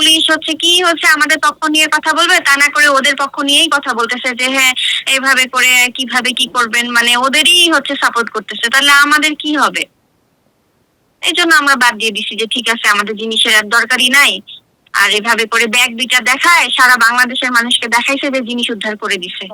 Police হচ্ছে আমাদের পক্ষ নিয়ে কথা বলবে, তা না করে ওদের পক্ষ নিয়েই কথা বলতেছে যে হ্যাঁ এভাবে করে কিভাবে কি করবেন, মানে ওদেরই সাপোর্ট করতেছে। তাহলে আমাদের কি হবে? এই জন্য আমরা বাদ দিয়ে দিছি যে ঠিক আছে, আমাদের জিনিসের আর দরকারই নাই। আর এভাবে করে ব্যাগ দুইটা দেখায় সারা বাংলাদেশের মানুষকে দেখাইছে যে জিনিস উদ্ধার করে দিছে।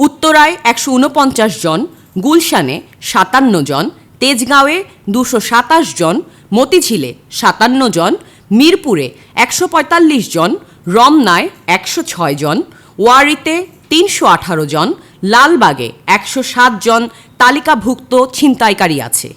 উত্তরায় 149 জন, গুলশানে 57 জন, তেজগাঁওয়ে 227 জন, মতিঝিলে 57 জন, মিরপুরে 145 জন, রমনায় 106 জন, ওয়ারীতে 318 জন, লালবাগে 107 জন তালিকাভুক্ত ছিনতাইকারী আছে।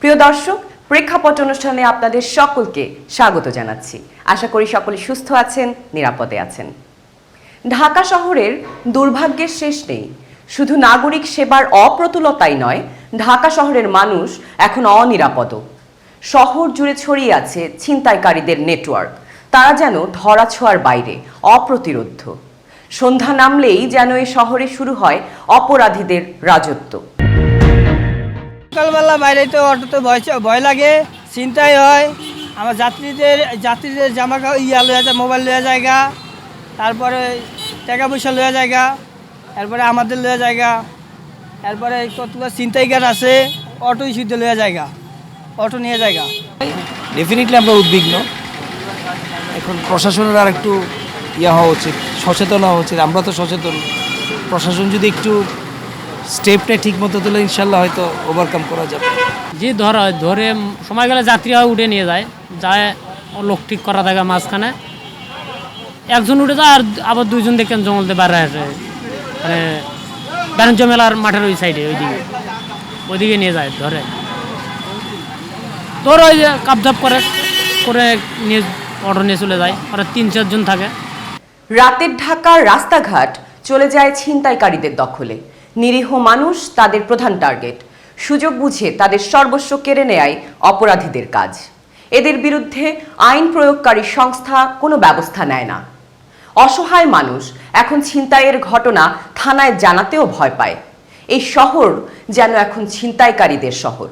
প্রিয় দর্শক, প্রেক্ষাপট অনুষ্ঠানে আপনাদের সকলকে স্বাগত জানাচ্ছি। আশা করি সকলে সুস্থ আছেন, নিরাপদে আছেন। ঢাকা শহরের দুর্ভাগ্যের শেষ নেই। শুধু নাগরিক সেবার অপ্রতুলতাই নয়, ঢাকা শহরের মানুষ এখন অনিরাপদ। শহর জুড়ে ছড়িয়ে আছে ছিনতাইকারীদের নেটওয়ার্ক। তারা যেন ধরাছোঁয়ার বাইরে, অপ্রতিরোধ্য। সন্ধ্যা নামলেই যেন এ শহরে শুরু হয় অপরাধীদের রাজত্ব। সকালবেলা বাইরে তো অটোতে ভয় লাগে, চিন্তাই হয়। আমার যাত্রীদের জামা লওয়া যায়, মোবাইল লওয়া জায়গা, তারপরে টাকা পয়সা লওয়া জায়গা, এরপরে আমাদের লওয়া জায়গা, এরপরে কতগুলো ছিনতাইকার আছে, অটো ইস্যুতে লওয়া জায়গা, অটো নিয়ে জায়গা। ডেফিনেটলি আমরা উদ্বিগ্ন। এখন প্রশাসনের আর একটু হওয়া উচিত, সচেতন হওয়া উচিত। আমরা তো সচেতন, প্রশাসন যদি একটু স্টেপটা ঠিক মতো তুলে ইনশাল্লাহ হয়তো ওভারকাম করা যাবে। যে ধরে সময় গেলে যাত্রীরা উঠে নিয়ে যায় লোক ঠিক করা থাকে মাঝখানে, একজন উঠে যায় আর আবার দুইজন দেখেন জঙ্গলতে বাইরে আসে, মানে বাণিজ্য মেলার মাঠের ওই সাইডে ওইদিকে নিয়ে যায় ধরে ওই যে কাপধাপ করে নিয়ে অটো নিয়ে চলে যায়। ওরা 3-4 জন থাকে। রাতের ঢাকার রাস্তাঘাট চলে যায় ছিনতাইকারীদের দখলে। নিরীহ মানুষ তাদের প্রধান টার্গেট। সুযোগ বুঝে তাদের সর্বস্ব কেড়ে নেয় অপরাধীদের কাজ। এদের বিরুদ্ধে আইন প্রয়োগকারী সংস্থা কোনো ব্যবস্থা নেয় না। অসহায় মানুষ এখন ছিনতাইয়ের ঘটনা থানায় জানাতেও ভয় পায়। এই শহর যেন এখন ছিনতাইকারীদের শহর।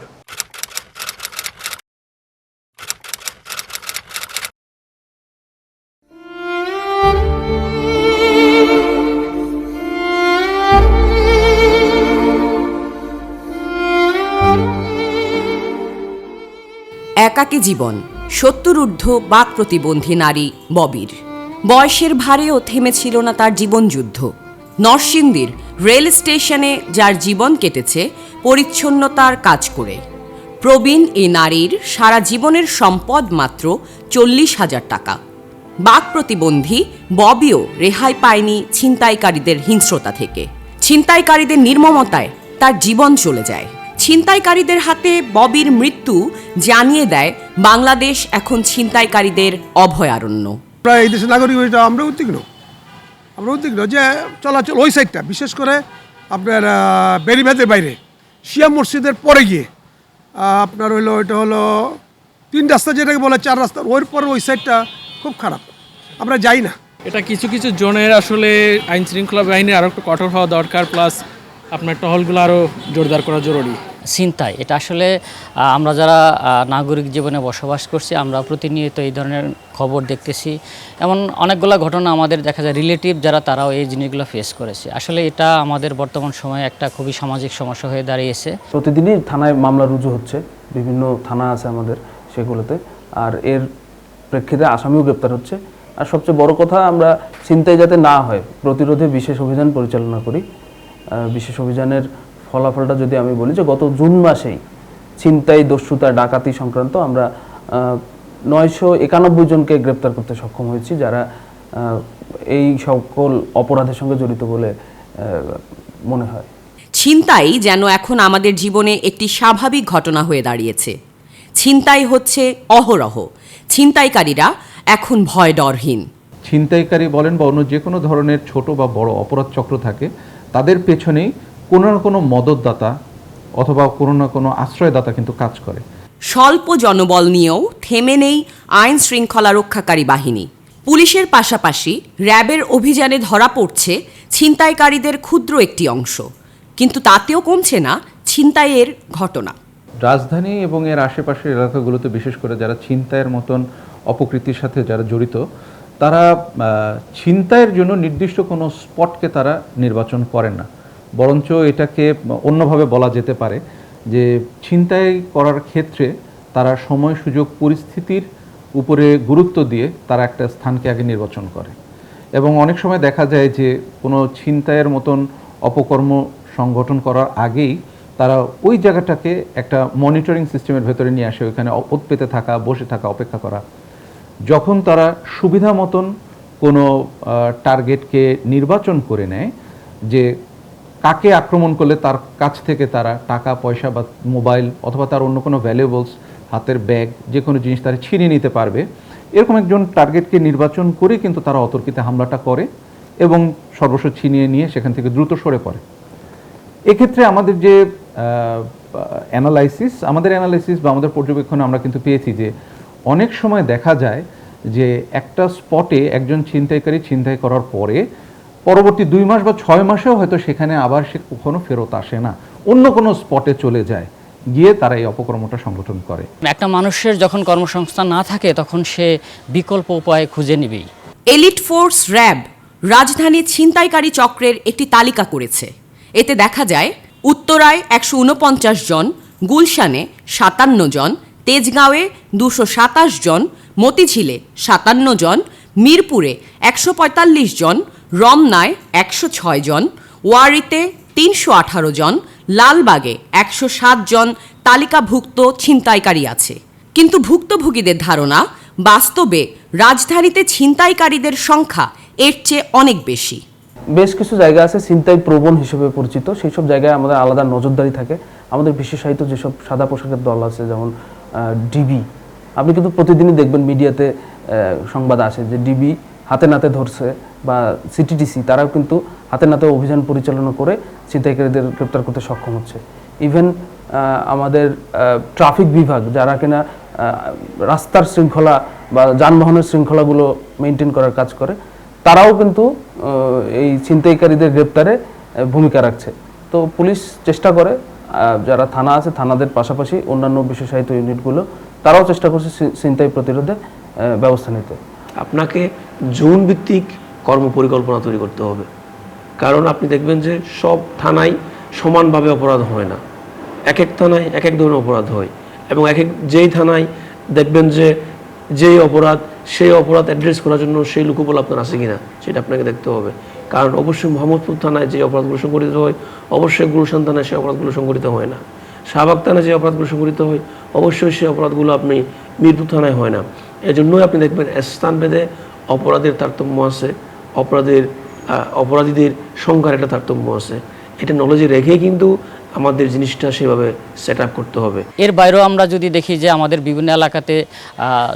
একাকী জীবন, 70 ঊর্ধ্ব বাক প্রতিবন্ধী নারী ববির। বয়সের ভারেও থেমেছিল না তার জীবনযুদ্ধ। নরসিংদীর রেল স্টেশনে যার জীবন কেটেছে পরিচ্ছন্নতার কাজ করে। প্রবীণ এই নারীর সারা জীবনের সম্পদ মাত্র 40,000 টাকা। বাক প্রতিবন্ধী ববিও রেহাই পায়নি ছিনতাইকারীদের হিংস্রতা থেকে। ছিনতাইকারীদের নির্মমতায় তার জীবন চলে যায়। ছিনতাইকারীদের হাতে ববির মৃত্যু জানিয়ে দেয় বাংলাদেশ এখন ছিনতাইকারীদের অভয়ারণ্য। প্রায় এই দেশের নাগরিক আমরা উদ্বিগ্ন যে চলাচল ওই সাইডটা, বিশেষ করে আপনার বেরিবাঁধের বাইরে শিয়া মসজিদের পরে গিয়ে আপনার এটা হলো 3 রাস্তা, যেটাকে বলে 4 রাস্তা, ওর পর ওই সাইডটা খুব খারাপ, আমরা যাই না। এটা কিছু কিছু জোনের আসলে আইন শৃঙ্খলা বাহিনী আরও একটু কঠোর হওয়া দরকার, প্লাস আপনার টহলগুলো আরও জোরদার করা জরুরি। ছিনতাই এটা আসলে আমরা যারা নাগরিক জীবনে বসবাস করছি আমরা প্রতিনিয়ত এই ধরনের খবর দেখতেছি। এমন অনেকগুলো ঘটনা আমাদের দেখা যায় রিলেটিভ যারা তারাও এই জিনিসগুলো ফেস করেছে। আসলে এটা আমাদের বর্তমান সময়ে একটা খুবই সামাজিক সমস্যা হয়ে দাঁড়িয়েছে। প্রতিদিনই থানায় মামলা রুজু হচ্ছে, বিভিন্ন থানা আছে আমাদের সেগুলোতে, আর এর প্রেক্ষিতে আসামিও গ্রেপ্তার হচ্ছে। আর সবচেয়ে বড় কথা, আমরা ছিনতাই যাতে না হয় প্রতিরোধে বিশেষ অভিযান পরিচালনা করি। বিশেষ অভিযানের ফলাফলটা যদি আমি বলি যে গত জুন মাসেই ছিনতাই, দস্যুতা, ডাকাতি সংক্রান্ত আমরা 991 জনকে গ্রেপ্তার করতে সক্ষম হয়েছি, যারা এই সকল অপরাধের সঙ্গে জড়িত বলে মনে হয়। ছিনতাই যেন এখন আমাদের জীবনে একটি স্বাভাবিক ঘটনা হয়ে দাঁড়িয়েছে। ছিনতাই হচ্ছে অহরহ। ছিনতাইকারীরা এখন ভয় ডরহীন। ছিনতাইকারী বলেন বা অন্য যে কোনো ধরনের ছোট বা বড় অপরাধ চক্র থাকে, তাদের পেছনেই কোনো না কোনো মদতদাতা অথবা কোনো না কোনো আশ্রয়দাতা কিন্তু কাজ করে। স্বল্প জনবল নিয়েও থেমে নেই আইন শৃঙ্খলা রক্ষাকারী বাহিনী। পুলিশের পাশাপাশি র্যাবের অভিযানে ধরা পড়ছে ছিনতাইকারীদের ক্ষুদ্র একটি অংশ, কিন্তু তাতেও কমছে না ছিনতাইয়ের ঘটনা। রাজধানী এবং এর আশেপাশের এলাকাগুলোতে বিশেষ করে যারা ছিনতাইয়ের মতন অপকৃতির সাথে যারা জড়িত, তারা ছিনতাইয়ের জন্য নির্দিষ্ট কোনো স্পটকে তারা নির্বাচন করেন না, বরঞ্চ এটাকে অন্যভাবে বলা যেতে পারে যে ছিনতাই করার ক্ষেত্রে তারা সময় সুযোগ পরিস্থিতির উপরে গুরুত্ব দিয়ে তারা একটা স্থানকে আগে নির্বাচন করে। এবং অনেক সময় দেখা যায় যে কোনো ছিনতাইয়ের মতন অপকর্ম সংগঠন করার আগেই তারা ওই জায়গাটাকে একটা মনিটরিং সিস্টেমের ভেতরে নিয়ে আসে, ওইখানে ওত পেতে থাকা, বসে থাকা, অপেক্ষা করা। যখন তারা সুবিধা মতন কোনো টার্গেটকে নির্বাচন করে নেয় যে কাকে আক্রমণ করলে তার কাছ থেকে তারা টাকা পয়সা বা মোবাইল অথবা তার অন্য কোনো ভ্যালুয়েবলস, হাতের ব্যাগ, যে কোনো জিনিস তারা ছিনিয়ে নিতে পারবে, এরকম একজন টার্গেটকে নির্বাচন করে কিন্তু তারা অতর্কিতে হামলাটা করে এবং সর্বস্ব ছিনিয়ে নিয়ে সেখান থেকে দ্রুত সরে পড়ে। এক্ষেত্রে আমাদের যে অ্যানালাইসিস বা আমাদের পর্যবেক্ষণে আমরা কিন্তু পেয়েছি যে অনেক সময় দেখা যায় যে একটা স্পটে একজন ছিনতাইকারী ছিনতাই করার পরে পরবর্তী 2 মাস বা 6 মাসেও হয়তো সেখানে আবার সে কখনো ফেরত আসে না, অন্য কোনো স্পটে চলে যায়, গিয়ে তারা এই অপকর্মটা সংগঠন করে। একটা মানুষের যখন কর্মসংস্থান না থাকে তখন সে বিকল্প উপায় খুঁজে নেবেই। এলিট ফোর্স র্যাব রাজধানী ছিনতাইকারী চক্রের একটি তালিকা করেছে। এতে দেখা যায় উত্তরায় 149 জন, গুলশানে 57 জন, তেজগাঁওয়ে 227 জন, মতিঝিলে 57 জন, মিরপুরে 145 জন, রমনায় 106 জন, ওয়ারীতে 318 জন, লালবাগে 107 জন তালিকাভুক্ত ছিনতাইকারী আছে। কিন্তু ভুক্তভোগীদের ধারণা, বাস্তবে রাজধানীতে ছিনতাইকারীদের সংখ্যা এর চেয়ে অনেক বেশি। বেশ কিছু জায়গা আছে ছিনতাই প্রবণ হিসেবে পরিচিত, সেই সব জায়গায় আমাদের আলাদা নজরদারি থাকে। আমাদের বিশেষায়িত যেসব সাদা পোশাকের দল আছে, যেমন ডিবি, আপনি কিন্তু প্রতিদিনই দেখবেন মিডিয়াতে সংবাদ আসে যে ডিবি হাতে নাতে ধরছে, বা সিটিডিসি তারাও কিন্তু হাতে নাতে অভিযান পরিচালনা করে ছিনতাইকারীদের গ্রেপ্তার করতে সক্ষম হচ্ছে। ইভেন আমাদের ট্রাফিক বিভাগ, যারা কিনা রাস্তার শৃঙ্খলা বা যানবাহনের শৃঙ্খলাগুলো মেনটেন করার কাজ করে, তারাও কিন্তু এই ছিনতাইকারীদের গ্রেপ্তারে ভূমিকা রাখছে। তো পুলিশ চেষ্টা করে, যারা থানা আছে থানাদের পাশাপাশি অন্যান্য বিশেষায়িত ইউনিটগুলো তারাও চেষ্টা করছে ছিনতাই প্রতিরোধে ব্যবস্থা নিতে। আপনাকে জোন ভিত্তিক কর্মপরিকল্পনা তৈরি করতে হবে, কারণ আপনি দেখবেন যে সব থানায় সমানভাবে অপরাধ হয় না, এক এক থানায় এক এক ধরনের অপরাধ হয়, এবং যেই থানায় দেখবেন যে যেই অপরাধ সেই অপরাধ অ্যাড্রেস করার জন্য সেই লোকবল আপনার আছে কিনা সেটা আপনাকে দেখতে হবে। কারণ অবশ্যই মোহাম্মদপুর থানায় যে অপরাধগুলো সংঘটিত হয় অবশ্যই গুলশান থানায় সেই অপরাধগুলো সংঘটিত হয় না, শাহবাগ থানায় যে অপরাধগুলো সংঘটিত হয় অবশ্যই সেই অপরাধগুলো আপনি মিরপুর থানায় হয় না। এজন্যই আপনি দেখবেন স্থানভেদে অপরাধের তারতম্য আছে, অপরাধীদের সংখ্যার একটা তারতম্য আছে। এটা নলেজে রেখেই কিন্তু আমাদের জিনিসটা সেভাবে সেট আপ করতে হবে। এর বাইরেও আমরা যদি দেখি যে আমাদের বিভিন্ন এলাকাতে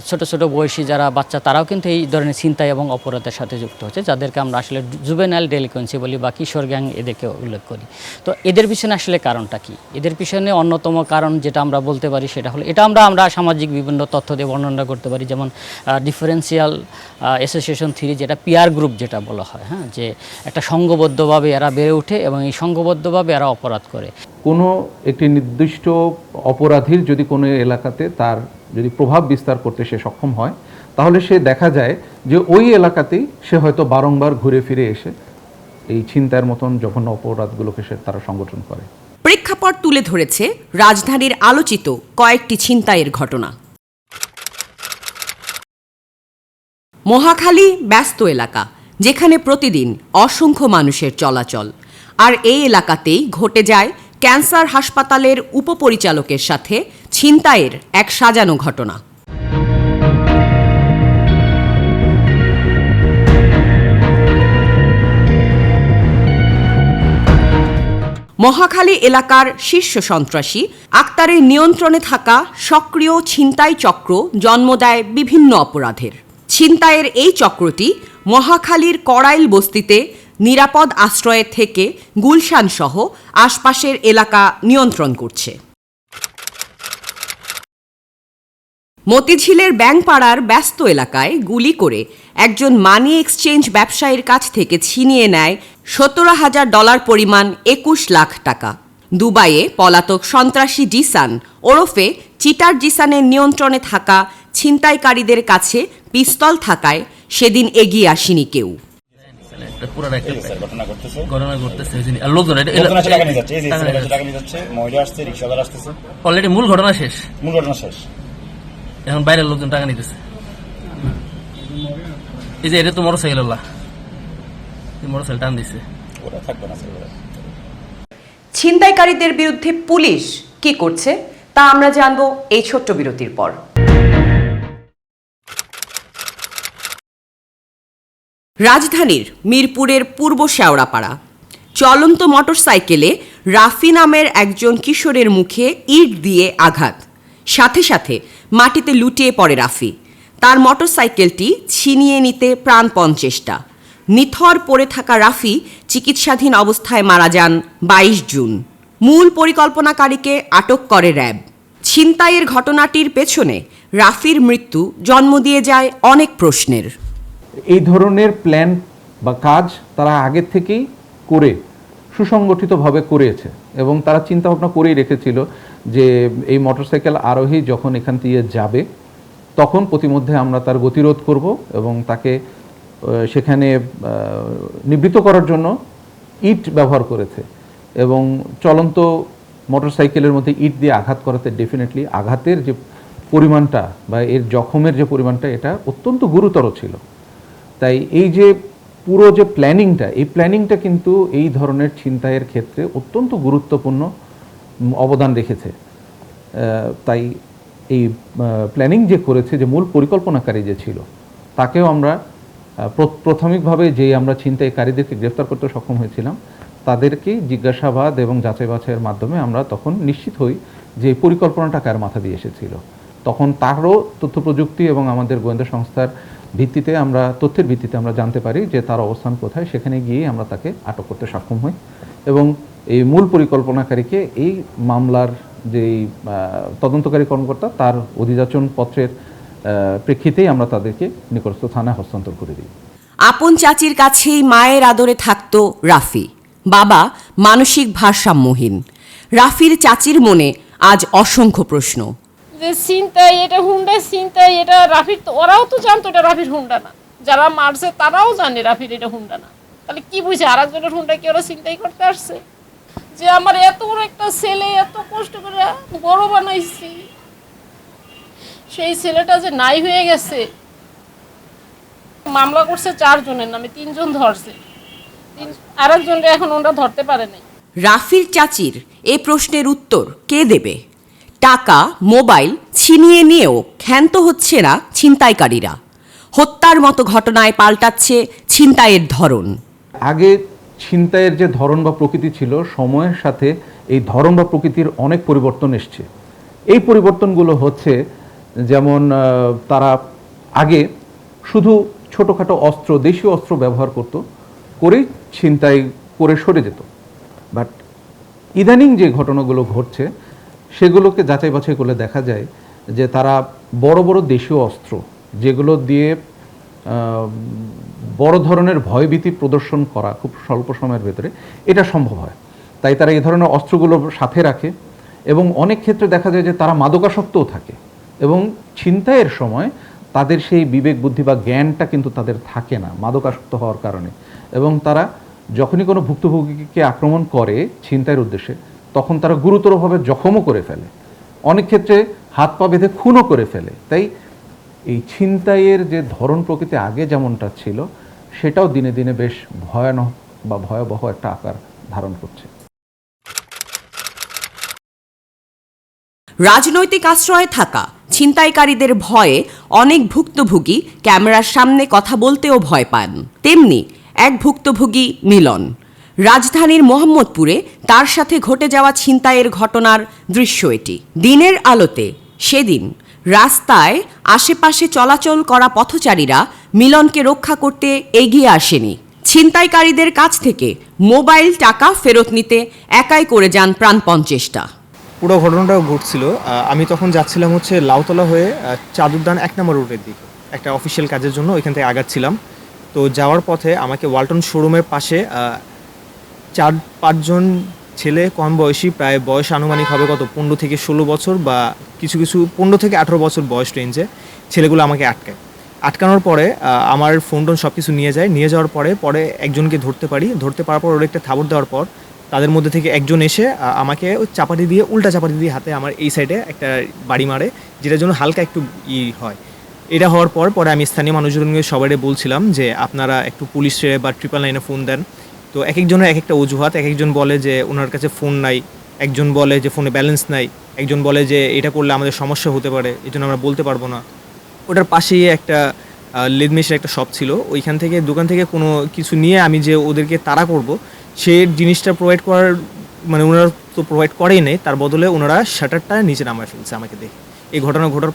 ছোট ছোট বয়সী যারা বাচ্চা, তারাও কিন্তু এই ধরনের ছিনতাই এবং অপরাধের সাথে যুক্ত হচ্ছে, যাদেরকে আমরা আসলে জুভেনাইল ডেলিকুয়েন্সি বলি বা কিশোর গ্যাং এদেরকে উল্লেখ করি। তো এদের পিছনে আসলে কারণটা কি? এদের পিছনে অন্যতম কারণ যেটা আমরা বলতে পারি সেটা হলো, এটা আমরা সামাজিক বিভিন্ন তথ্য দিয়ে বর্ণনা করতে পারি, যেমন ডিফারেন্সিয়াল অ্যাসোসিয়েশন থিওরি, যেটা পিয়ার গ্রুপ যেটা বলা হয়, হ্যাঁ, যে একটা সংঘবদ্ধভাবে এরা বেড়ে ওঠে এবং এই সংঘবদ্ধভাবে এরা অপরাধ করে। কোনো একটি নির্দিষ্ট অপরাধীর যদি কোনো এলাকাতে তার যদি প্রভাব বিস্তার করতে সে সক্ষম হয়, তাহলে সে দেখা যায় যে ওই এলাকাতেই সে হয়তো বারংবার ঘুরে ফিরে এসে এই ছিনতাইয়ের মতন জঘন্য অপরাধগুলোকে সে তারা সংগঠন করে। প্রেক্ষাপট তুলে ধরেছে রাজধানীর আলোচিত কয়েকটি ছিনতাইয়ের ঘটনা। মহাখালী ব্যস্ত এলাকা, যেখানে প্রতিদিন অসংখ্য মানুষের চলাচল, আর এই এলাকাতেই ঘটে যায় ক্যান্সার হাসপাতালের উপপরিচালকের সাথে ছিনতাইয়ের এক সাজানো ঘটনা। মহাখালী এলাকার শীর্ষ সন্ত্রাসী আক্তারের নিয়ন্ত্রণে থাকা সক্রিয় ছিনতাই চক্র জন্ম দেয় বিভিন্ন অপরাধের। ছিনতাইয়ের এই চক্রটি মহাখালীর কড়াইল বস্তিতে নিরাপদ আশ্রয়ে থেকে গুলশান সহ আশপাশের এলাকা নিয়ন্ত্রণ করছে। মতিঝিলের ব্যাংপাড়ার ব্যস্ত এলাকায় গুলি করে একজন মানি এক্সচেঞ্জ ব্যবসায়ীর কাছ থেকে ছিনিয়ে নেয় $17,000 পরিমাণ 21 লাখ টাকা। দুবাইয়ে পলাতক সন্ত্রাসী জিসান ওরফে চিটার জিসানের নিয়ন্ত্রণে থাকা ছিনতাইকারীদের কাছে পিস্তল থাকায় সেদিন এগিয়ে আসেনি কেউ। অলরেডি মূল ঘটনা শেষ, এখন বাইরের লোকজন টাকা নিতেছে। এই যে এটা তো মোটরসাইকেল টান দিছে। ছিনতাইকারীদের বিরুদ্ধে পুলিশ কি করছে তা আমরা জানবো এই ছোট্ট বিরতির পর। রাজধানীর মিরপুরের পূর্ব শেওড়াপাড়া চলন্ত মোটরসাইকেলে রাফি নামের একজন কিশোরের মুখে ইট দিয়ে আঘাত, সাথে সাথে মাটিতে লুটিয়ে পড়ে রাফি। তার মোটরসাইকেলটি ছিনিয়ে নিতে প্রাণপণ চেষ্টা। নিথর পড়ে থাকা রাফি চিকিৎসাধীন অবস্থায় মারা যান 22 জুন। মূল পরিকল্পনাকারীকে আটক করে র্যাব। ছিনতাইয়ের ঘটনাটির পেছনে রাফির মৃত্যু জন্ম দিয়ে যায় অনেক প্রশ্নের। এই ধরনের প্ল্যান বা কাজ তারা আগে থেকেই করে সুসংগঠিতভাবে করেছে এবং তারা চিন্তা ভাবনা করেই রেখেছিল যে এই মোটরসাইকেল আরোহী যখন এখান দিয়ে যাবে তখন প্রতিমধ্যে আমরা তার গতিরোধ করব এবং তাকে সেখানে নিবৃত্ত করার জন্য ইট ব্যবহার করেছে এবং চলন্ত মোটরসাইকেলের মধ্যে ইট দিয়ে আঘাত করাতে ডেফিনেটলি আঘাতের যে পরিমাণটা বা এর জখমের যে পরিমাণটা এটা অত্যন্ত গুরুতর ছিল। তাই এই যে পুরো যে প্ল্যানিংটা, এই প্ল্যানিংটা কিন্তু এই ধরনের ছিনতাইয়ের ক্ষেত্রে অত্যন্ত গুরুত্বপূর্ণ অবদান রেখেছে। তাই এই প্ল্যানিং যে করেছে, যে মূল পরিকল্পনাকারী যে ছিল, তাকেও আমরা প্রাথমিকভাবে যেই আমরা ছিনতাইকারীদেরকে গ্রেফতার করতে সক্ষম হয়েছিলাম তাদেরকে জিজ্ঞাসাবাদ এবং যাচাই বাছাইয়ের মাধ্যমে আমরা তখন নিশ্চিত হই যে এই পরিকল্পনাটা কার মাথা দিয়ে এসেছিল। তখন তারও তথ্য প্রযুক্তি এবং আমাদের গোয়েন্দা সংস্থার ভিত্তিতে আমরা তথ্যের ভিত্তিতে আমরা জানতে পারি যে তার অবস্থান কোথায়, সেখানে গিয়ে আমরা তাকে আটক করতে সক্ষম হই এবং এই মূল পরিকল্পনাকারীকে এই মামলার যেই তদন্তকারী কর্মকর্তা তার অধিযাচন পত্রের প্রেক্ষিতেই আমরা তাদেরকে নিকটস্থ থানায় হস্তান্তর করে দিই। আপন চাচির কাছেই মায়ের আদরে থাকতো রাফি। বাবা মানসিক ভারসাম্যহীন। রাফির চাচির মনে আজ অসংখ্য প্রশ্ন। যে চিন্তাই এটা হুন্ডা, চিন্তাই এটা রাফির, তো ওরাও তো জানতো এটা রাফির হুন্ডা না, যারা মারছে তারাও জানে রাফির এটা হুন্ডা না, তাহলে কি বুঝে আর একজনের হুন্ডা কি ওরা চিন্তাই করতে আসছে? যে আমার এত বড় একটা ছেলে এত কষ্ট করে বড় বানাইছি, সেই ছেলেটা যে নাই হয়ে গেছে। মামলা করছে 4 জনের নামে, 3 জন ধরছে, আর একজনকে এখন ওরা ধরতে পারে নাই। রাফির চাচির এ প্রশ্নের উত্তর কে দেবে? টাকা মোবাইল ছিনিয়ে নিয়েও ক্ষান্ত হচ্ছে না ছিনতাইকারীরা। হত্যার মতো ঘটনায় পাল্টাচ্ছে ছিনতাইয়ের ধরন। আগে ছিনতাইয়ের যে ধরন বা প্রকৃতি ছিল, সময়ের সাথে এই ধরন বা প্রকৃতির অনেক পরিবর্তন এসছে। এই পরিবর্তনগুলো হচ্ছে যেমন তারা আগে শুধু ছোটোখাটো অস্ত্র, দেশীয় অস্ত্র ব্যবহার করেই ছিনতাই করে সরে যেত। বাট ইদানিং যে ঘটনাগুলো ঘটছে সেগুলোকে যাচাই বাছাই করলে দেখা যায় যে তারা বড় বড় দেশীয় অস্ত্র, যেগুলো দিয়ে বড় ধরনের ভয়ভীতি প্রদর্শন করা খুব স্বল্প সময়ের ভেতরে এটা সম্ভব হয়। তাই তারা এই ধরনের অস্ত্রগুলো সাথে রাখে এবং অনেক ক্ষেত্রে দেখা যায় যে তারা মাদকাসক্তও থাকে এবং ছিনতাইয়ের সময় তাদের সেই বিবেক বুদ্ধি বা জ্ঞানটা কিন্তু তাদের থাকে না মাদকাসক্ত হওয়ার কারণে, এবং তারা যখনই কোনো ভুক্তভোগীকে আক্রমণ করে ছিনতাইয়ের উদ্দেশ্যে তখন তারা গুরুতরভাবে জখমও করে ফেলে, অনেক ক্ষেত্রে হাত পা বেঁধে খুনও করে ফেলে। তাই এই ছিনতাইয়ের যে ধরন প্রকৃতি আগে যেমনটা ছিল সেটাও দিনে দিনে বেশ ভয়ানক বা ভয়াবহ একটা আকার ধারণ করছে। রাজনৈতিক আশ্রয়ে থাকা ছিনতাইকারীদের ভয়ে অনেক ভুক্তভোগী ক্যামেরার সামনে কথা বলতেও ভয় পান। তেমনি এক ভুক্তভোগী মিলন রাজধানীর মোহাম্মদপুরে তার সাথে ঘটে যাওয়া ছিনতাইয়ের ঘটনার দৃশ্য এটি। দিনের আলোতে সেদিন রাস্তায় আশেপাশে চলাচল করা পথচারীরা মিলনকে রক্ষা করতে এগিয়ে আসেনি। ছিনতাইকারীদের কাছ থেকে মোবাইল, টাকা ফেরত নিতে একাই করে যান প্রাণপণ চেষ্টা। পুরো ঘটনাটা ঘটছিল, আমি তখন যাচ্ছিলাম হচ্ছে লাউতলা হয়ে চাদুরদান 1 নম্বর রুটের দিকে একটা অফিসিয়াল কাজের জন্য, ওইখান থেকে আগাচ্ছিলাম। তো যাওয়ার পথে আমাকে ওয়ালটন শোরুমের পাশে 4-5 জন ছেলে, কম বয়সী, প্রায় বয়স আনুমানিক হবে কত 15 থেকে 16 বছর বা কিছু 15 থেকে 18 বছর বয়স রেঞ্জে ছেলেগুলো আমাকে আটকানোর পরে আমার ফোন টোন সব কিছু নিয়ে যাওয়ার পরে একজনকে ধরতে পারার পর ওর একটা থাবড় দেওয়ার পর তাদের মধ্যে থেকে একজন এসে আমাকে ওই উল্টা চাপাতি দিয়ে হাতে আমার এই সাইডে একটা বাড়ি মারে, যেটার জন্য হালকা একটু হয়। এটা হওয়ার পরে আমি স্থানীয় মানুষজনকে সবাই বলছিলাম যে আপনারা একটু পুলিশে বা 999 ফোন দেন। তো এক একজনের এক একটা অজুহাত, এক একজন বলে যে ওনার কাছে ফোন নাই, একজন বলে যে ফোনে ব্যালেন্স নাই, একজন বলে যে এটা করলে আমাদের সমস্যা হতে পারে, এই জন্য আমরা বলতে পারবো না। ওটার পাশেই একটা লেদমেশের একটা শপ ছিল, ওইখান থেকে দোকান থেকে কোনো কিছু নিয়ে আমি যে ওদেরকে তাড়া করব সে জিনিসটা প্রোভাইড করার মানে ওনারা তো প্রোভাইড করেই নেই, তার বদলে ওনারা শাটারটা নিচে নামায় ফেলছে আমাকে দেখে। এই ঘটনা ঘটার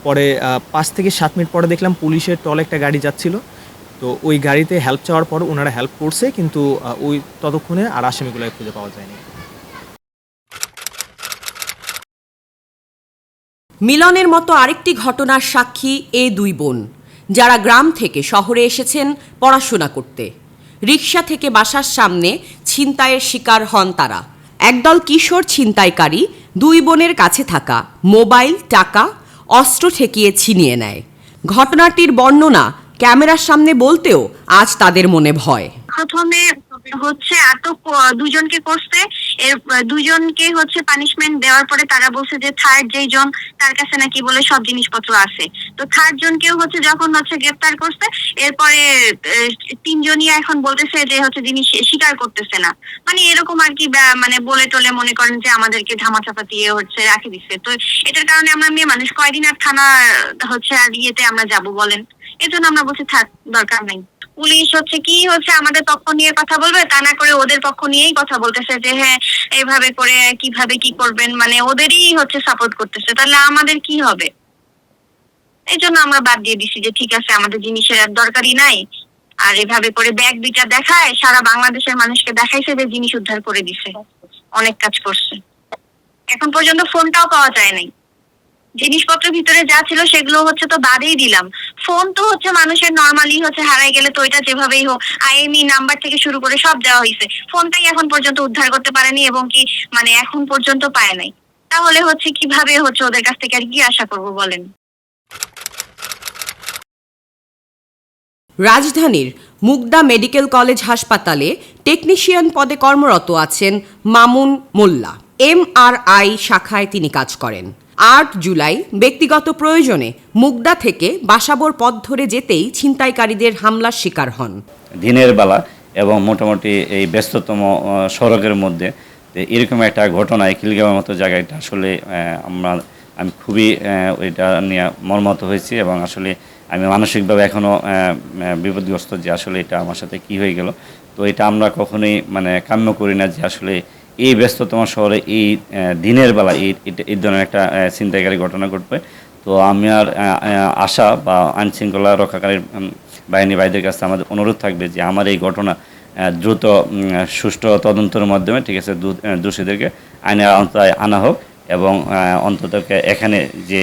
পরে 5 থেকে 7 মিনিট পরে দেখলাম পুলিশের টল একটা গাড়ি যাচ্ছিল। তো ওই গাড়িতে হেল্প চাওয়ার পর ওনারা হেল্প করছে, কিন্তু ওই ততক্ষণে আর আসামিগুলো খুঁজে পাওয়া যায়নি। মিলনের মতো আরেকটি ঘটনার সাক্ষী এই দুই বোন, যারা গ্রাম থেকে শহরে এসেছেন পড়াশোনা করতে। রিকশা থেকে বাসার সামনে ছিনতাইয়ের শিকার হন তারা। একদল কিশোর ছিনতাইকারী দুই বোনের কাছে থাকা মোবাইল, টাকা, অস্ত্র ঠেকিয়ে ছিনিয়ে নেয়। ঘটনাটির বর্ণনা ক্যামেরার সামনে বলতেও আজ তাদের মনে ভয়। প্রথমে হচ্ছে আটক দুজনকে করছে, এর দুজনকে হচ্ছে পানিশমেন্ট দেওয়ার পরে তারা বলছে যে থার্ড যেই জন তার কাছে নাকি বলে সব জিনিসপত্র আছে। তো থার্ড জনকেও হচ্ছে যখন হচ্ছে গ্রেফতার করছে, এরপরে 3 জনই এখন বলতেছে যে হচ্ছে জিনিস স্বীকার করতেছে না, মানে এরকম আর কি, মানে বলে টলে মনে করেন যে আমাদেরকে ধামাচাপা দিয়ে হচ্ছে রাখে দিচ্ছে। তো এটার কারণে আমরা মেয়ে মানুষ কয়দিন আর থানা হচ্ছে আর ইয়েতে আমরা যাবো বলেন, এজন্য আমরা বলছি থাক, দরকার নাই। পুলিশ হচ্ছে কি হচ্ছে আমাদের পক্ষ নিয়ে কথা বলবে, তা না করে ওদের পক্ষ নিয়েই কথা বলতেছে যে হ্যাঁ এইভাবে করে কিভাবে কি করবেন, মানে ওদেরই হচ্ছে সাপোর্ট করতেছে। তাহলে আমাদের কি হবে? এই জন্য আমরা বাদ দিয়ে দিছি যে ঠিক আছে, আমাদের জিনিসের আর দরকারই নাই। আর এভাবে করে ব্যাগ 2টা দেখায় সারা বাংলাদেশের মানুষকে দেখাইছে যে জিনিস উদ্ধার করে দিছে, অনেক কাজ করছে। এখন পর্যন্ত ফোনটাও পাওয়া যায় নাই। জিনিসপত্রের ভিতরে যা ছিল সেগুলো হচ্ছে তো বাদেই দিলাম, ফোন তো হচ্ছে মানুষের নরমালি হচ্ছে হারাই গেলে তো ওইটা যেভাবেই হোক IMEI নাম্বার থেকে শুরু করে সব দেওয়া হয়েছে, ফোনটাই এখন পর্যন্ত উদ্ধার করতে পারেনি এবং কি মানে এখন পর্যন্ত পায় নাই। তাহলে হচ্ছে কিভাবে হচ্ছে ওদের কাছ থেকে আর কি আশা করবো বলেন? রাজধানীর মুগদা মেডিকেল কলেজ হাসপাতালে টেকনিশিয়ান পদে কর্মরত আছেন মামুন মোল্লা। MRI শাখায় তিনি কাজ করেন। 8 জুলাই ব্যক্তিগত প্রয়োজনে মুগদা থেকে বাসাবোর পথ ধরে যেতেই ছিনতাইকারীদের হামলার শিকার হন। দিনের বেলা এবং মোটামুটি এই ব্যস্ততম সড়কের মধ্যে এরকম একটা ঘটনায় খিলগাঁওয়ের মতো জায়গাটা আসলে আমি খুবই এটা নিয়ে মর্মাহত হয়েছি এবং আসলে আমি মানসিকভাবে এখনও বিপদগ্রস্ত যে আসলে এটা আমার সাথে কি হয়ে গেল। তো এটা আমরা কখনোই মানে কাম্য করি না যে আসলে এই ব্যস্ততম শহরে এই দিনের বেলা এই ধরনের একটা ছিনতাইকারী ঘটনা ঘটবে। তো আমি আর আশা বা আইনশৃঙ্খলা রক্ষাকারী বাহিনী ভাইদের কাছে আমাদের অনুরোধ থাকবে যে আমার এই ঘটনা দ্রুত সুষ্ঠু তদন্তের মাধ্যমে ঠিক আছে দোষীদেরকে আইনের আওতায় আনা হোক এবং অন্তত এখানে যে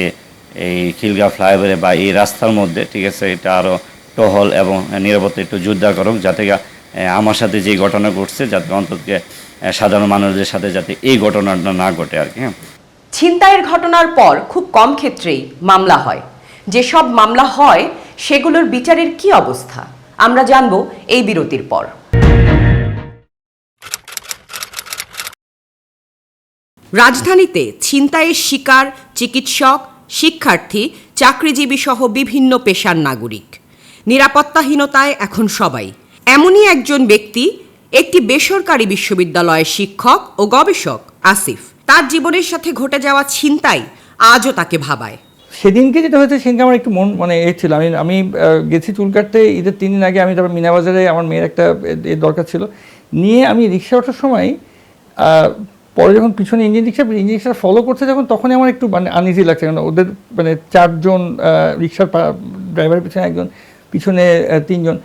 এই খিলগাঁও ফ্লাইওভারে বা এই রাস্তার মধ্যে ঠিক আছে এটা আরও টহল এবং নিরাপত্তা একটু জোরদার করুক, যাতে আমার সাথে যে ঘটনা ঘটছে যাতে অন্তত সাধারণ মানুষদের সাথে যাতে এই ঘটনাটা না ঘটে আর কি। ছিনতাইয়ের ঘটনার পর খুব কম ক্ষেত্রেই মামলা হয়। যেসব মামলা হয় সেগুলোর বিচারের কি অবস্থা আমরা জানব এই বিরতির পর। রাজধানীতে ছিনতাইয়ের শিকার চিকিৎসক, শিক্ষার্থী, চাকরিজীবী সহ বিভিন্ন পেশার নাগরিক। নিরাপত্তাহীনতায় এখন সবাই। এমনই একজন ব্যক্তি একটি বেসরকারি বিশ্ববিদ্যালয়ের শিক্ষক ও গবেষক আসিফ। তার জীবনের সাথে ঘটে যাওয়া ছিনতাই আজও তাকে ভাবায়। সেদিনকে যেটা হয়েছে সেদিনকে আমার একটু মন মানে ছিল, আমি গেছি চুল কাটতে ঈদের 3 দিন আগে। আমি তারপর মিনাবাজারে আমার মেয়ের একটা দরকার ছিল নিয়ে আমি রিক্সা ওঠার সময় পরে যখন পিছনে ইঞ্জিন রিক্সা ফলো করছে যখন, তখনই আমার একটু মানে আনইজি লাগছে, কারণ ওদের মানে 4 জন রিক্সার ড্রাইভারের পিছনে 1 জন, পিছনে 3 জন,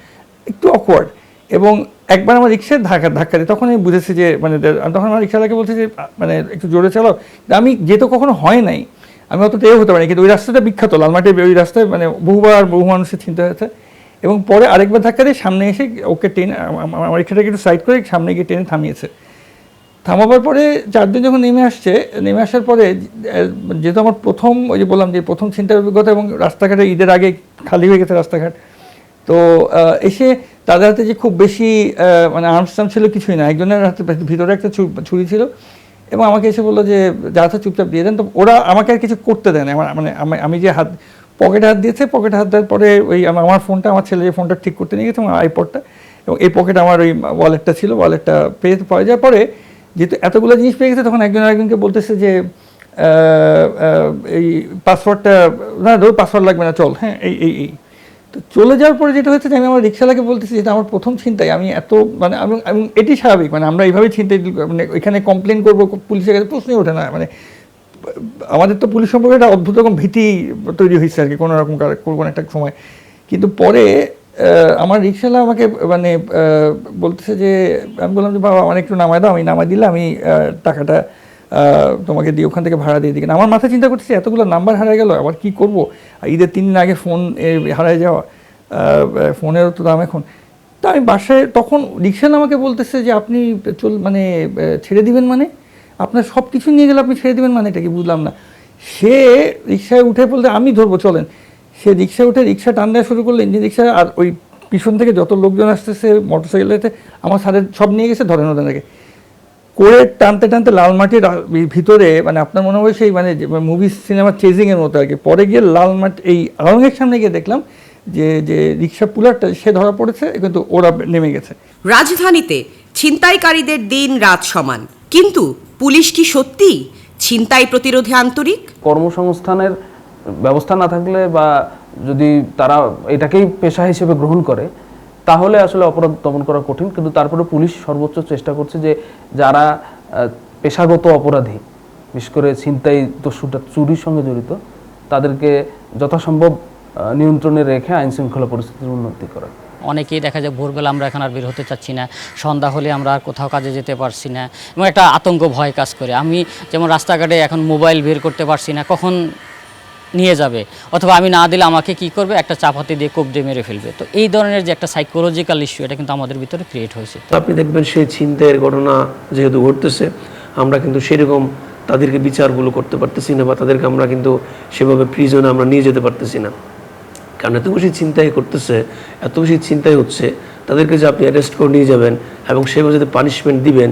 একটু অকওয়ার্ড। এবং একবার আমার রিক্সায় ধাক্কা দিই, তখন আমি বুঝেছি যে মানে তখন আমার রিক্সাওয়ালাকে বলছে যে মানে একটু জোরে চালাও। আমি যেহেতু কখনো হয় নাই, আমি অতটা হতে পারি, কিন্তু ওই রাস্তাটা বিখ্যাত, লালমাটির ওই রাস্তায় মানে বহু মানুষের চিন্তা হয়েছে। এবং পরে আরেকবার ধাক্কা দিয়ে সামনে এসে ওকে টেনে, আমার রিক্সাটাকে একটু সাইড করে সামনে গিয়ে টেনে থামিয়েছে। থামাবার পরে 4 জন যখন নেমে আসার পরে, যেহেতু আমার প্রথম, ওই যে বললাম যে প্রথম চিন্তার অভিজ্ঞতা, এবং রাস্তাঘাটে ঈদের আগে খালি হয়ে গেছে রাস্তাঘাট, তো এসে তাদের হাতে যে খুব বেশি মানে আর্মস ছিল কিছুই না, একজনের হাতে ভিতরে একটা ছুরি ছিল, এবং আমাকে এসে বললো যে যা চুপচাপ দিয়ে দেন। তো ওরা আমাকে আর কিছু করতে দেয় না, মানে আমি যে পকেটে হাত দিয়েছে, পকেটে হাত দেওয়ার পরে ওই আমার ফোনটা, আমার ছেলে যে ফোনটা ঠিক করতে নিয়ে গেছে, আমার আইপডটা, এবং এই পকেটে আমার ওই ওয়ালেটটা ছিল, ওয়ালেটটা পাওয়া যাওয়ার পরে যেহেতু এতগুলো জিনিস পেয়ে গেছে, তখন একজন আরেকজনকে বলতেছে যে এই পাসওয়ার্ডটা না, ধরো পাসওয়ার্ড লাগবে না, চল, হ্যাঁ এই। তো চলে যাওয়ার পরে যেটা হচ্ছে যে আমি আমার রিক্সাওয়ালাকে বলতেছি যেটা আমার প্রথম ছিনতাই, আমি এত মানে আমি এটি স্বাভাবিক, মানে আমরা এইভাবেই ছিনতাই, মানে এখানে কমপ্লেন করবো পুলিশের কাছে, প্রশ্নই ওঠে না। মানে আমাদের তো পুলিশ সম্পর্কে একটা অদ্ভুত রকম ভীতি তৈরি হয়েছে আর কি, কোনো রকম কোনো একটা সময়। কিন্তু পরে আমার রিক্সাওয়ালা আমাকে মানে বলতেছে যে, আমি বললাম যে বাবা আমার একটু নামায় দাও, আমি নামাই দিলে আমি টাকাটা তোমাকে দিয়ে ওখান থেকে ভাড়া দিয়ে দিই। আমার মাথায় চিন্তা করতেছি এতগুলো নাম্বার হারিয়ে গেল, আবার কি করব, ঈদের 3 দিন আগে ফোন হারিয়ে যাওয়া, ফোনেরও তো দাম এখন। তা আমি বাসায়, তখন রিক্সাওয়ালা আমাকে বলতেছে যে আপনি মানে ছেড়ে দিবেন, মানে আপনার সব কিছু নিয়ে গেলে আপনি ছেড়ে দেবেন, মানে এটা কি বুঝলাম না। সে রিক্সায় উঠে বলতে আমি ধরবো চলেন, সে রিক্সায় উঠে রিক্সা টান দেওয়া শুরু করলো, ইঞ্জিন রিক্সা, আর ওই পিছন থেকে যত লোকজন আসতেছে মোটরসাইকেলেতে, আমার সাথে সব নিয়ে গেছে ধরেন ওদেরকে করে টানতে লালমাটির ভিতরে, মানে আপনার মনে হয় সেই মানে মুভি সিনেমা চেজিংয়ের মতো আর কি। পরে গিয়ে লালমাটি এই আড়ংয়ের সামনে গিয়ে দেখলাম যে রিক্সা পুলারটা সে ধরা পড়েছে, কিন্তু ওরা নেমে গেছে। রাজধানীতে ছিনতাইকারীদের দিন রাত সমান, কিন্তু পুলিশ কি সত্যি ছিনতাই প্রতিরোধে আন্তরিক? কর্মসংস্থানের ব্যবস্থা না থাকলে, বা যদি তারা এটাকেই পেশা হিসেবে গ্রহণ করে, তাহলে আসলে অপরাধ দমন করা কঠিন। কিন্তু তারপরে পুলিশ সর্বোচ্চ চেষ্টা করছে যে যারা পেশাগত অপরাধী, বিশেষ করে ছিনতাই, দস্যুতা, চুরির সঙ্গে জড়িত, তাদেরকে যথাসম্ভব নিয়ন্ত্রণে রেখে আইন শৃঙ্খলা পরিস্থিতির উন্নতি করা। অনেকেই দেখা যায় ভোরবেলা আমরা এখন আর বের হতে চাচ্ছি না, সন্ধ্যা হলে আমরা আর কোথাও কাজে যেতে পারছি না, এবং একটা আতঙ্ক ভয় কাজ করে। আমি যেমন রাস্তাঘাটে এখন মোবাইল বের করতে পারছি না, কখন নিয়ে যাবে, অথবা আমি না দিলে আমাকে কি করবে, একটা চাপাতি দিয়ে কোপ দিয়ে মেরে ফেলবে। তো এই ধরনের যে একটা সাইকোলজিক্যাল ইস্যু, এটা কিন্তু আমাদের ভিতরে ক্রিয়েট হয়েছে। আপনি দেখবেন সেই ছিনতাইয়ের ঘটনা যেহেতু ঘটতেছে, আমরা কিন্তু সেরকম তাদেরকে বিচারগুলো করতে পারতেছি না, বা তাদেরকে আমরা কিন্তু সেভাবে প্রিজনে আমরা নিয়ে যেতে পারতেছি না। কারণ এত বেশি ছিনতাই করতেছে, এত বেশি ছিনতাই হচ্ছে, তাদেরকে যে আপনি অ্যারেস্ট করে নিয়ে যাবেন এবং সেভাবে যদি পানিশমেন্ট দিবেন,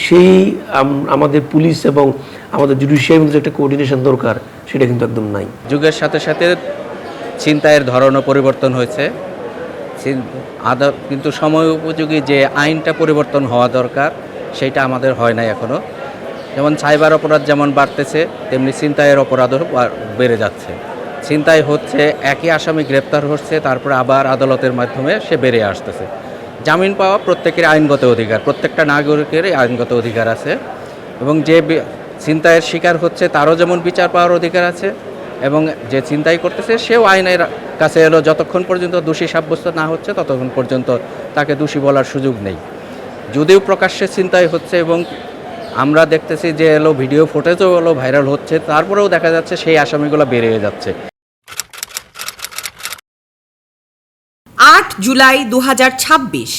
সেই আমাদের পুলিশ এবং আমাদের জুডিশিয়ারির মধ্যে একটা কোঅর্ডিনেশন দরকার, সেটা কিন্তু একদম নাই। যুগের সাথে সাথে ছিনতাইয়ের ধরনও পরিবর্তন হয়েছে, কিন্তু সময় উপযোগী যে আইনটা পরিবর্তন হওয়া দরকার সেটা আমাদের হয় নাই এখনও। যেমন সাইবার অপরাধ যেমন বাড়তেছে, তেমনি ছিনতাইয়ের অপরাধও বেড়ে যাচ্ছে। ছিনতাই হচ্ছে, একই আসামি গ্রেপ্তার হচ্ছে, তারপরে আবার আদালতের মাধ্যমে সে বেরিয়ে আসতেছে। জামিন পাওয়া প্রত্যেকের আইনগত অধিকার, প্রত্যেকটা নাগরিকেরই আইনগত অধিকার আছে, এবং যে ছিনতাইয়ের শিকার হচ্ছে তারও যেমন বিচার পাওয়ার অধিকার আছে, এবং যে ছিনতাই করতেছে সেও আইনের কাছে এলো, যতক্ষণ পর্যন্ত দোষী সাব্যস্ত না হচ্ছে ততক্ষণ পর্যন্ত তাকে দোষী বলার সুযোগ নেই। যদিও প্রকাশ্যে ছিনতাই হচ্ছে, এবং আমরা দেখতেছি যে ভিডিও ফুটেজও ভাইরাল হচ্ছে, তারপরেও দেখা যাচ্ছে সেই আসামিগুলো বেরিয়ে যাচ্ছে। 8 জুলাই 2026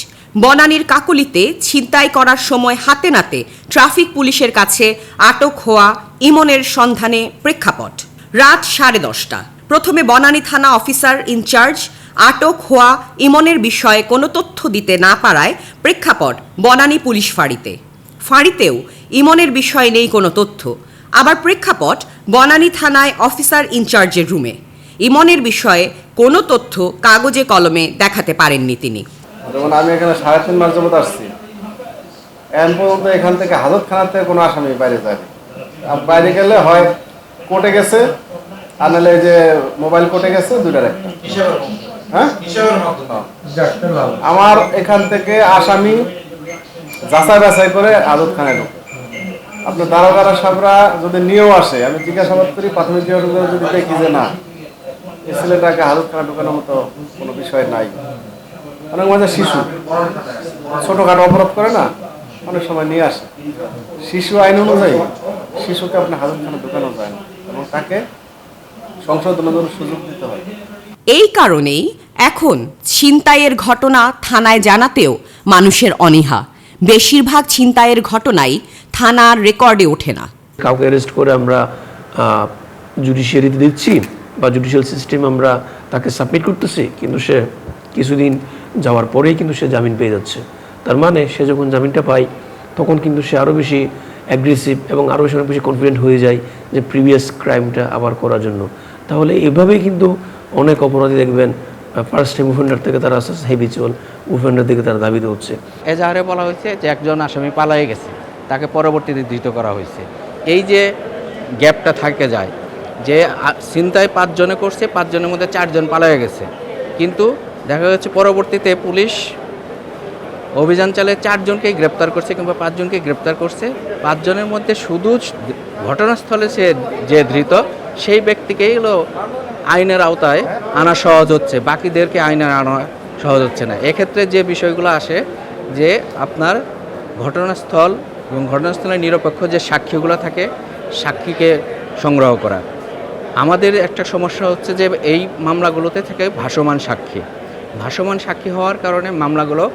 বনানীর কাকলিতে ছিনতাই করার সময় হাতে নাতে ট্রাফিক পুলিশের কাছে আটক হওয়া ইমনের সন্ধানে প্রেক্ষাপট। রাত 10:30 প্রথমে বনানী থানা অফিসার ইনচার্জ আটক হওয়া ইমনের বিষয়ে কোনো তথ্য দিতে না পারায় প্রেক্ষাপট বনানী পুলিশ ফাঁড়িতেও ইমনের বিষয়ে নেই কোনো তথ্য। আবার প্রেক্ষাপট বনানী থানায় অফিসার ইনচার্জের রুমে ইমনের বিষয়ে কোনো তথ্য কাগজে কলমে দেখাতে পারেননি তিনি। যেমন আমি এখানে 3.5 মাস যাবত আসছি, এখন পর্যন্ত এখান থেকে হাজতখানার থেকে কোনো আসামি বাইরে যায়নি। বাইরে গেলে হয় কোর্টে গেছে, আর নাহলে যে মোবাইল কোর্টে গেছে, দুইটার একটা। হ্যাঁ, আমার এখান থেকে আসামি যাচাই বাছাই করে হাজতখানায় ঢুকে, আপনার দারোগারা সাহেবরা যদি নিয়েও আসে, আমি জিজ্ঞাসাবাদ করি প্রাথমিক জিজ্ঞাসাবাদ যদি দেখি যে না এই ছেলেটাকে হাজতখানা ঢুকানোর মতো কোনো বিষয় নাই। অনেক মাঝে শিশু ছোটোখাটো অপরাধ করে না, অনেক সময় নিয়ে আসে। শিশু আইন অনুযায়ী শিশুকে আপনি হাজতখানা ঢুকানো যায় না এবং তাকে সংশোধনের জন্য সুযোগ দিতে হয়। এই কারণেই এখন ছিনতাইয়ের ঘটনা থানায় জানাতেও মানুষের অনীহা। বেশিরভাগ ছিনতাইয়ের ঘটনাই থানার রেকর্ডে ওঠে না। কাউকে অ্যারেস্ট করে আমরা জুডিশিয়ারিতে দিচ্ছি বা জুডিশিয়াল সিস্টেম আমরা তাকে সাবমিট করতেছি, কিন্তু সে কিছুদিন যাওয়ার পরেই কিন্তু সে জামিন পেয়ে যাচ্ছে। তার মানে সে যখন জামিনটা পায় তখন কিন্তু সে আরও বেশি অ্যাগ্রেসিভ এবং আরও বেশি কনফিডেন্ট হয়ে যায় যে প্রিভিয়াস ক্রাইমটা আবার করার জন্য। তাহলে এভাবেই কিন্তু অনেক অপরাধী দেখবেন ফার্স্ট টাইম অফেন্ডার থেকে তারা আস্তে আস্তে হ্যাবিচুয়াল অফেন্ডার থেকে তারা দাবিত হচ্ছে। এজাহারে বলা হয়েছে যে একজন আসামি পালিয়ে গেছে, তাকে পরবর্তীতে ধৃত করা হয়েছে। এই যে গ্যাপটা থাকে যায় যে ছিনতাই 5 জনে করছে, 5 জনের মধ্যে 4 জন পালিয়ে গেছে, কিন্তু দেখা যাচ্ছে পরবর্তীতে পুলিশ অভিযান চালিয়ে 4 জনকেই গ্রেপ্তার করছে কিংবা 5 জনকে গ্রেপ্তার করছে। 5 জনের মধ্যে শুধু ঘটনাস্থলে যে ধৃত সেই ব্যক্তিকেই হলো আইনের আওতায় আনা সহজ হচ্ছে, বাকিদেরকে আইনে আনা সহজ হচ্ছে না। এক্ষেত্রে যে বিষয়গুলো আসে যে আপনার ঘটনাস্থল এবং ঘটনাস্থলের নিরপেক্ষ যে সাক্ষীগুলো থাকে, সাক্ষীকে সংগ্রহ করা। আমাদের একটা সমস্যা হচ্ছে যে এই মামলাগুলোতে থাকে ভাসমান সাক্ষী। ভাসমান সাক্ষী হওয়ার কারণে মামলাগুলো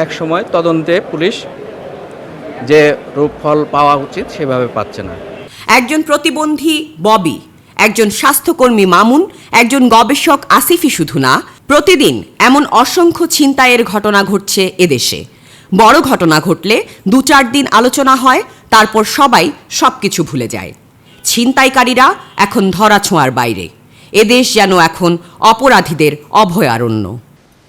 এক সময় তদন্তে পুলিশ যে রূপফল পাওয়া উচিত সেভাবে পাচ্ছে না। একজন প্রতিবন্ধী ববি, একজন স্বাস্থ্যকর্মী মামুন, একজন গবেষক আসিফই শুধু না, প্রতিদিন এমন অসংখ্য ছিনতাইয়ের ঘটনা ঘটছে এদেশে। বড় ঘটনা ঘটলে 2-4 দিন আলোচনা হয়, তারপর সবাই সবকিছু ভুলে যায়। ছিনতাইকারীরা এখন ধরাছোঁয়ার বাইরে। এদেশ যেন এখন অপরাধীদের অভয়ারণ্য।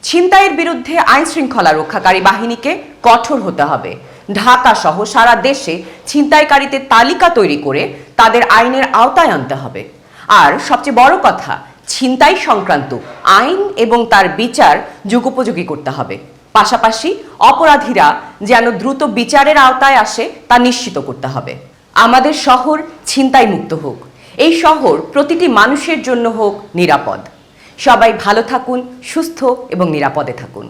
ছিনতাইয়ের বিরুদ্ধে আইন শৃঙ্খলা রক্ষাকারী বাহিনীকে কঠোর হতে হবে। ঢাকা সহ সারা দেশে ছিনতাইকারীদের তালিকা তৈরি করে তাদের আইনের আওতায় আনতে হবে। আর সবচেয়ে বড় কথা, ছিনতাই সংক্রান্ত আইন এবং তার বিচার যুগোপযোগী করতে হবে। পাশাপাশি অপরাধীরা যেন দ্রুত বিচারের আওতায় আসে তা নিশ্চিত করতে হবে। আমাদের শহর ছিনতাই মুক্ত হোক, এই শহর প্রতিটি মানুষের জন্য হোক নিরাপদ। সবাই ভালো থাকুন, সুস্থ এবং নিরাপদে থাকুন।